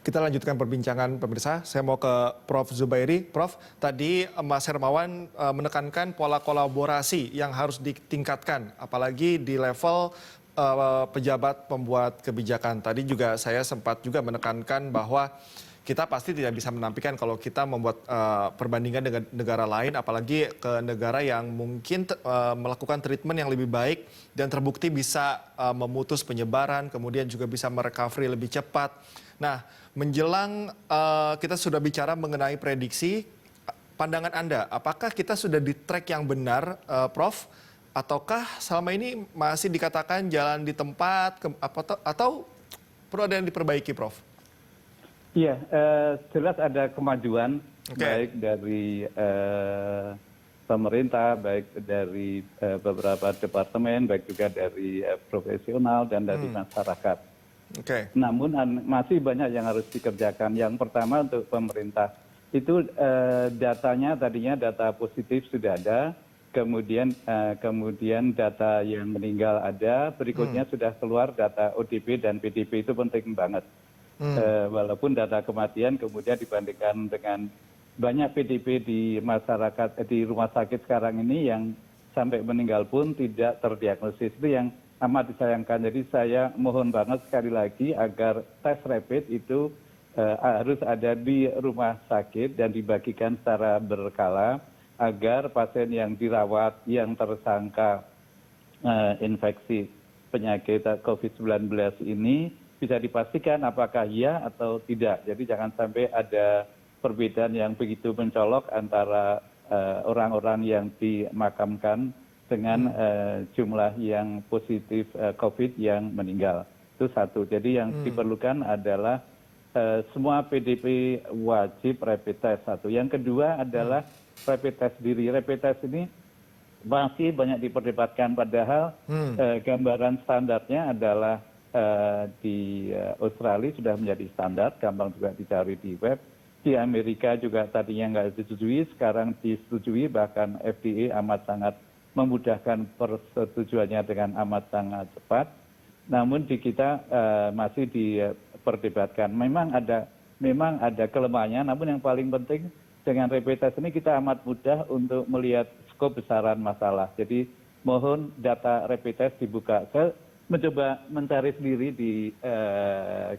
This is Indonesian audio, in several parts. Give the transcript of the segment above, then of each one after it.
Kita lanjutkan perbincangan pemirsa. Saya mau ke Prof. Zubairi. Prof, tadi Mas Hermawan menekankan pola kolaborasi yang harus ditingkatkan, apalagi di level pejabat pembuat kebijakan. Tadi juga saya sempat juga menekankan bahwa kita pasti tidak bisa menampilkan kalau kita membuat perbandingan dengan negara lain, apalagi ke negara yang mungkin melakukan treatment yang lebih baik dan terbukti bisa memutus penyebaran, kemudian juga bisa merecovery lebih cepat. Nah, menjelang kita sudah bicara mengenai prediksi, pandangan Anda, apakah kita sudah di track yang benar, Prof? Ataukah selama ini masih dikatakan jalan di tempat, atau perlu ada yang diperbaiki, Prof? Iya, jelas ada kemajuan, baik dari pemerintah, baik dari beberapa departemen, baik juga dari profesional dan dari masyarakat. Namun masih banyak yang harus dikerjakan. Yang pertama untuk pemerintah, itu datanya tadinya data positif sudah ada, kemudian data yang meninggal ada, berikutnya sudah keluar data ODP dan PDP, itu penting banget. Walaupun data kematian kemudian dibandingkan dengan banyak PDP di masyarakat, di rumah sakit sekarang ini yang sampai meninggal pun tidak terdiagnosis, itu yang amat disayangkan. Jadi saya mohon banget sekali lagi agar tes rapid itu harus ada di rumah sakit dan dibagikan secara berkala agar pasien yang dirawat yang tersangka infeksi penyakit COVID-19 ini bisa dipastikan apakah iya atau tidak. Jadi jangan sampai ada perbedaan yang begitu mencolok antara orang-orang yang dimakamkan dengan jumlah yang positif COVID yang meninggal. Itu satu. Jadi yang diperlukan adalah semua PDP wajib rapid test, satu. Yang kedua adalah rapid test diri. Rapid test ini masih banyak diperdebatkan, padahal gambaran standarnya adalah di Australia sudah menjadi standar, gampang juga dicari di web. Di Amerika juga tadinya nggak disetujui, sekarang disetujui, bahkan FDA amat sangat memudahkan persetujuannya dengan amat sangat cepat. Namun di kita masih diperdebatkan. Memang ada kelemahannya, namun yang paling penting dengan rapid test ini kita amat mudah untuk melihat skop besaran masalah. Jadi mohon data rapid test dibuka. Saya mencoba mencari sendiri di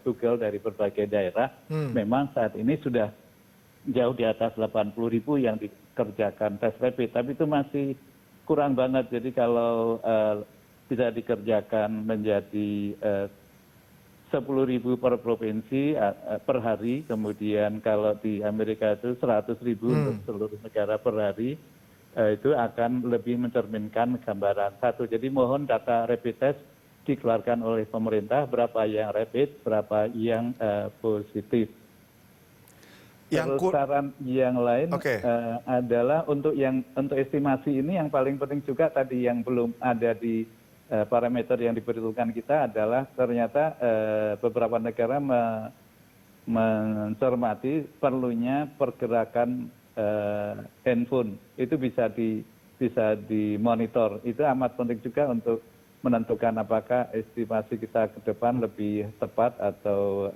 Google dari berbagai daerah. Memang saat ini sudah jauh di atas 80.000 yang dikerjakan tes rapid, tapi itu masih kurang banget. Jadi kalau bisa dikerjakan menjadi 10.000 per provinsi per hari, kemudian kalau di Amerika itu 100.000 untuk seluruh negara per hari, itu akan lebih mencerminkan gambaran satu. Jadi mohon data rapid test dikeluarkan oleh pemerintah, berapa yang rapid, berapa yang positif. Terus saran yang lain adalah untuk estimasi ini yang paling penting juga tadi yang belum ada di parameter yang diperhitungkan kita adalah ternyata beberapa negara mencermati perlunya pergerakan handphone. Itu bisa dimonitor. Itu amat penting juga untuk menentukan apakah estimasi kita ke depan lebih tepat atau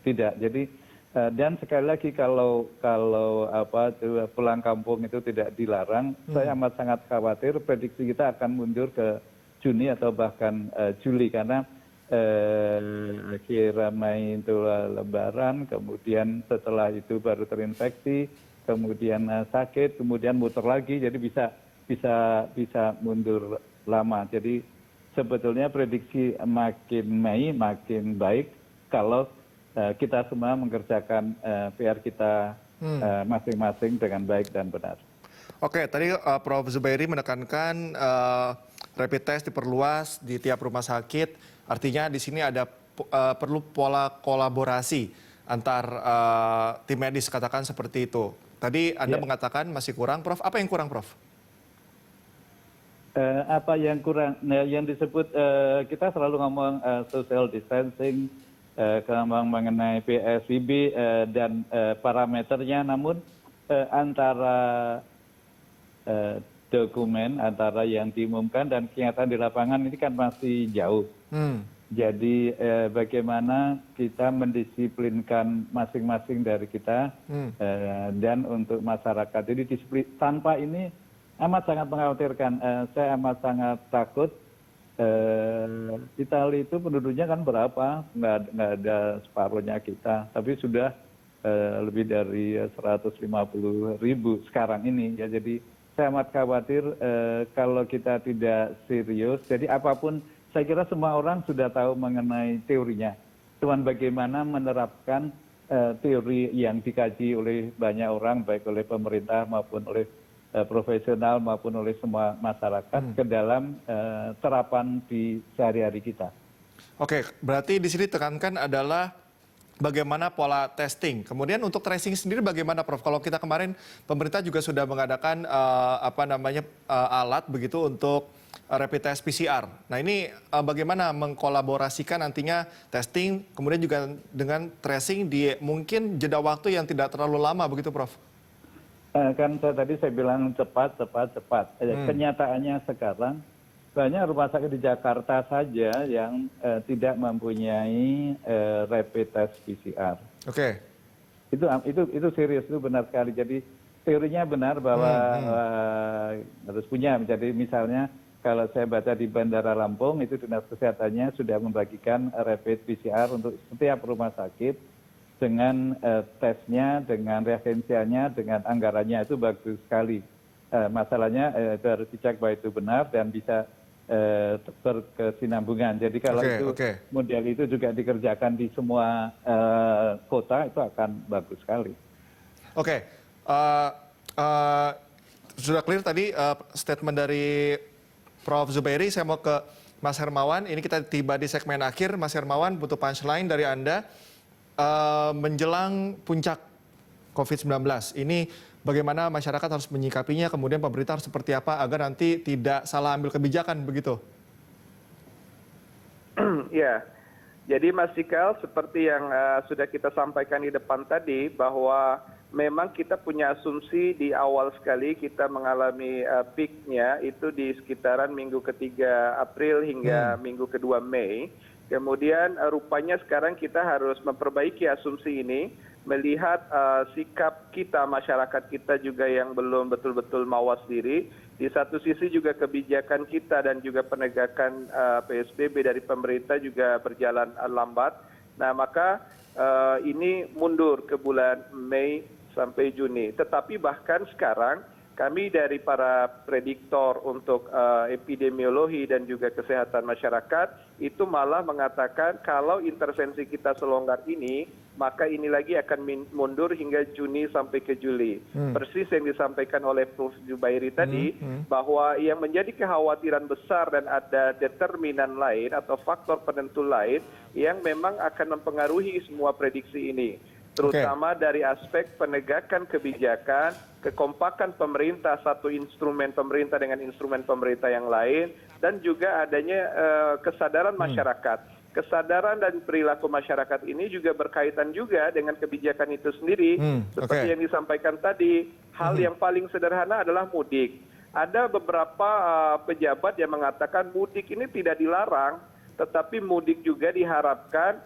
tidak. Jadi dan sekali lagi kalau pulang kampung itu tidak dilarang, saya amat sangat khawatir prediksi kita akan mundur ke Juni atau bahkan Juli, karena akhir Mei itu Lebaran, kemudian setelah itu baru terinfeksi, kemudian sakit, kemudian muter lagi, jadi bisa mundur lama. Jadi sebetulnya prediksi makin Mei makin baik kalau kita semua mengerjakan PR kita masing-masing dengan baik dan benar. Oke, tadi Prof. Zubairi menekankan rapid test diperluas di tiap rumah sakit. Artinya di sini ada perlu pola kolaborasi antar tim medis, katakan seperti itu. Tadi Anda mengatakan masih kurang, Prof. Apa yang kurang, Prof? Apa yang kurang? Nah, yang disebut kita selalu ngomong social distancing, ngomong mengenai PSBB dan parameternya, namun antara dokumen, antara yang diumumkan dan kenyataan di lapangan ini kan masih jauh. Jadi bagaimana kita mendisiplinkan masing-masing dari kita dan untuk masyarakat. Jadi disiplin tanpa ini amat sangat mengkhawatirkan. Saya amat sangat takut. Italia itu penduduknya kan berapa? Nggak ada separuhnya kita. Tapi sudah lebih dari 150.000 sekarang ini. Ya, jadi saya amat khawatir kalau kita tidak serius. Jadi apapun, saya kira semua orang sudah tahu mengenai teorinya. Cuman bagaimana menerapkan teori yang dikaji oleh banyak orang, baik oleh pemerintah maupun oleh profesional maupun oleh semua masyarakat ke dalam terapan di sehari-hari kita. Oke, berarti di sini tekankan adalah bagaimana pola testing. Kemudian untuk tracing sendiri bagaimana, Prof? Kalau kita kemarin pemerintah juga sudah mengadakan alat begitu untuk rapid test PCR. Nah ini bagaimana mengkolaborasikan nantinya testing, kemudian juga dengan tracing di mungkin jeda waktu yang tidak terlalu lama begitu, Prof? Kan saya bilang cepat. Kenyataannya sekarang banyak rumah sakit di Jakarta saja yang tidak mempunyai rapid test PCR. Oke. Itu serius, itu benar sekali. Jadi teorinya benar bahwa harus punya. Jadi misalnya kalau saya baca di Bandara Lampung, itu dinas kesehatannya sudah membagikan rapid PCR untuk setiap rumah sakit dengan tesnya, dengan reagensianya, dengan anggarannya. Itu bagus sekali. Masalahnya itu harus dicek bahwa itu benar dan bisa berkesinambungan. Jadi kalau model itu juga dikerjakan di semua kota, itu akan bagus sekali. Oke. Sudah clear tadi statement dari Prof. Zubairi. Saya mau ke Mas Hermawan. Ini kita tiba di segmen akhir. Mas Hermawan, butuh punchline dari Anda. Menjelang puncak COVID-19, ini bagaimana masyarakat harus menyikapinya, kemudian pemerintah harus seperti apa agar nanti tidak salah ambil kebijakan, begitu? Ya, jadi Mas Cikal, seperti yang sudah kita sampaikan di depan tadi, bahwa memang kita punya asumsi di awal sekali kita mengalami peak-nya itu di sekitaran minggu ketiga April hingga minggu kedua Mei. Kemudian rupanya sekarang kita harus memperbaiki asumsi ini, melihat sikap kita, masyarakat kita juga yang belum betul-betul mawas diri. Di satu sisi juga kebijakan kita dan juga penegakan PSBB dari pemerintah juga berjalan lambat. Nah maka ini mundur ke bulan Mei sampai Juni. Tetapi bahkan sekarang kami dari para prediktor untuk epidemiologi dan juga kesehatan masyarakat itu malah mengatakan kalau intervensi kita selonggar ini, maka ini lagi akan mundur hingga Juni sampai ke Juli. Persis yang disampaikan oleh Prof. Zubairi tadi, bahwa yang menjadi kekhawatiran besar dan ada determinan lain atau faktor penentu lain yang memang akan mempengaruhi semua prediksi ini. Terutama dari aspek penegakan kebijakan, kekompakan pemerintah, satu instrumen pemerintah dengan instrumen pemerintah yang lain, dan juga adanya kesadaran masyarakat. Kesadaran dan perilaku masyarakat ini juga berkaitan juga dengan kebijakan itu sendiri. Seperti yang disampaikan tadi, hal yang paling sederhana adalah mudik. Ada beberapa pejabat yang mengatakan mudik ini tidak dilarang, tetapi mudik juga diharapkan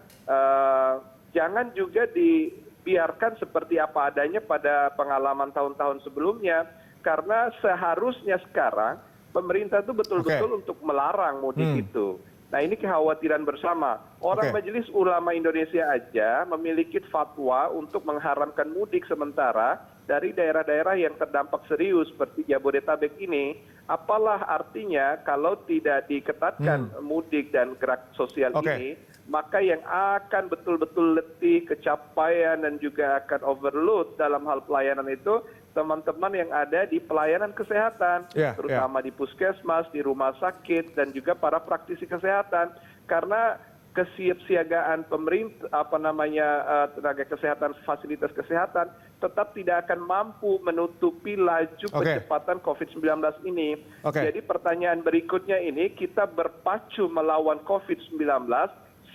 jangan juga dibiarkan seperti apa adanya pada pengalaman tahun-tahun sebelumnya, karena seharusnya sekarang pemerintah itu betul-betul untuk melarang mudik itu. Nah ini kekhawatiran bersama. Orang Majelis Ulama Indonesia aja memiliki fatwa untuk mengharamkan mudik sementara dari daerah-daerah yang terdampak serius seperti Jabodetabek ini. Apalah artinya kalau tidak diketatkan mudik dan gerak sosial ini, maka yang akan betul-betul letih, kecapaian, dan juga akan overload dalam hal pelayanan itu teman-teman yang ada di pelayanan kesehatan, terutama di puskesmas, di rumah sakit, dan juga para praktisi kesehatan. Karena kesiapsiagaan pemerintah, tenaga kesehatan, fasilitas kesehatan, tetap tidak akan mampu menutupi laju percepatan COVID-19 ini. Jadi pertanyaan berikutnya ini, kita berpacu melawan COVID-19,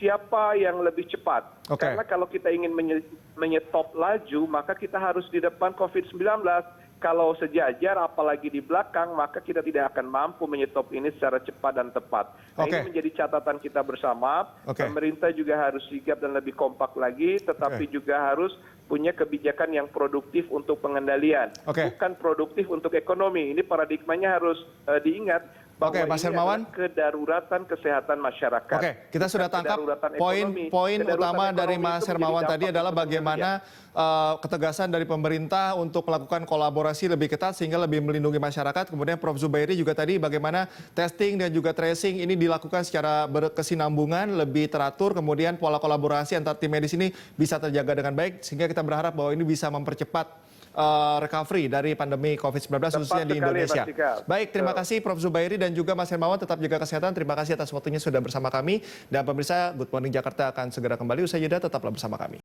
siapa yang lebih cepat? Karena kalau kita ingin menyetop laju, maka kita harus di depan COVID-19. kalau sejajar apalagi di belakang, maka kita tidak akan mampu menyetop ini secara cepat dan tepat. Nah, ini menjadi catatan kita bersama. Pemerintah juga harus sigap dan lebih kompak lagi, tetapi juga harus punya kebijakan yang produktif untuk pengendalian. Bukan produktif untuk ekonomi. Ini paradigmanya harus diingat. Bahwa Mas ini Hermawan, kedaruratan kesehatan masyarakat. Kita sudah tangkap poin utama dari Mas Hermawan tadi adalah bagaimana ketegasan dari pemerintah untuk melakukan kolaborasi lebih ketat sehingga lebih melindungi masyarakat. Kemudian Prof. Zubairi juga tadi bagaimana testing dan juga tracing ini dilakukan secara berkesinambungan, lebih teratur, kemudian pola kolaborasi antar tim medis ini bisa terjaga dengan baik sehingga kita berharap bahwa ini bisa mempercepat recovery dari pandemi COVID-19 khususnya di Indonesia. Baik, terima kasih Prof. Zubairi dan juga Mas Hermawan, tetap jaga kesehatan. Terima kasih atas waktunya sudah bersama kami. Dan pemirsa, Good Morning Jakarta akan segera kembali. Usai jeda, tetaplah bersama kami.